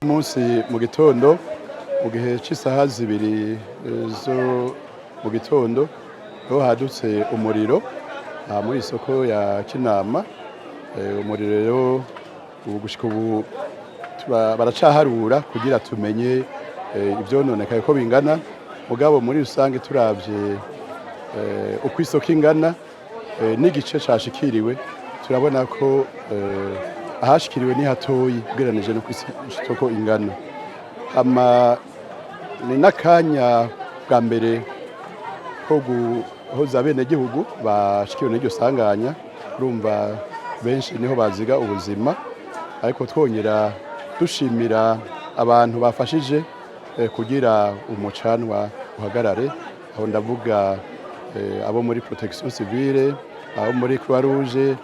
Umunsi mu gitondo mu gihe c'isaha zibiri zo mu gitondo niho hadutse umuriro muri isoko ya Kinama. Umuriro rero gushika ubu baracaharura kugira tumenye ivyononekaye ko bingana, mugabo muri rusange turavye uko isoko ingana n'igice cashikiriwe turabona ko ahashikiriwe ni hatoyi ugereranije no kw'isoko ingana. Ni n'akanya bwa mbere ko guhoza abenegihugu bashikiwe n'iryo sanganya, urumva benshi niho baziga ubuzima, ariko twongera dushimira abantu bafashije kugira umucanwa uhagarare. Aho ndavuga abo muri protection civile, abo muri Croix Rouge,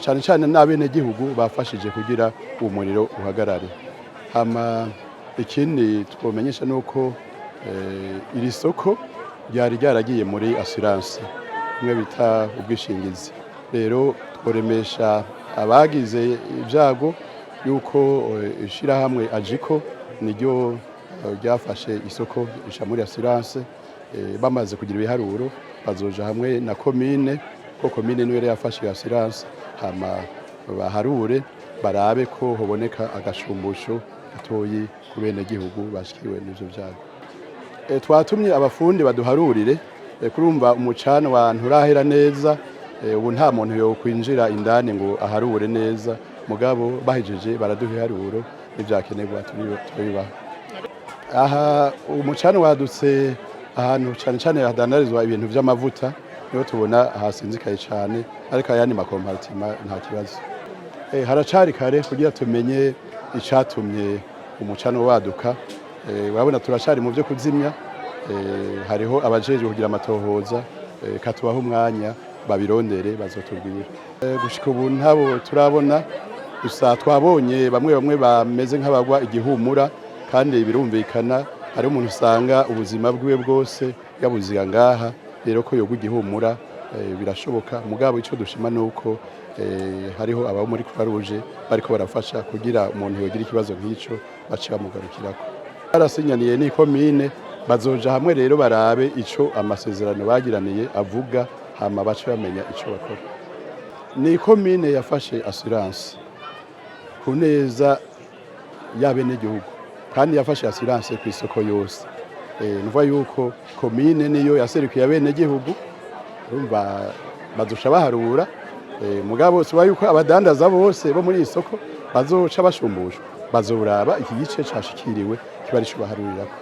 cane cane n'abenegihugu bafashije kugira uwo muriro uhagarare. Ikindi twomenyesha nuko iri soko ryari ryaragiye muri assurance, imwe bita ubwishingizi. Rero tworemesha abagize ibyago yuko ishirahamwe Ajiko niryo ryafashe isoko risha muri assurance. Bamaze kugira ibiharuro bazoja hamwe na komine, ko komine niwe yafashe assurance, baharure barabe ko hoboneka agashumbusho gatoyi ku benegihugu bashikiwe n'ivyo vyago. Twatumye abafundi baduharurire, kurumva umucanwa nturahera neza, ubu nta muntu yokwinjira indani ngo aharure neza, mugabo bahejeje baraduha iharuro n'ivyakenerwa tubibaha. Aha umucanwa wadutse ahantu cane cane hadandarizwa ibintu vy'amavuta, niho tubona hasinzikaye cane, ariko ayandi makompartima nta kibazo. Haracari kare kugira tumenye icatumye umucanwa waduka. Urabona turacari mu vyo kuzimya, hariho abajejwe kugira amatohoza, katubaho umwanya babirondere bazotubwira. Gushika ubu ntabo turabona, gusa twabonye bamwe bameze nk'abagwa igihumura, kandi birumvikana hari umuntu usanga ubuzima bwiwe bwose yabuziga ngaha, rero ko yogwa igihumura birashoboka, mugabo ico dushima nuko hariho abo muri Croix Rouge bariko barafasha kugira umuntu yogira ikibazo nk'ico bace bamugarukirako. Barasinyaniye ni komine, bazoja hamwe rero barabe ico amasezerano bagiraniye avuga, hama bace bamenya ico bakora. Ni komine yafashe assurance ku neza y'abenegihugu, kandi yafashe assurance ku isoko yose. Nuvuga yuko komine niyo yaserukiye abenegihugu, urumva bazosha baharura, mugabo siba yuko abadandaza bose bo muri isoko bazoca bashumbushwa, bazoraba iki gice cashikiriwe kiba arico baharurirako.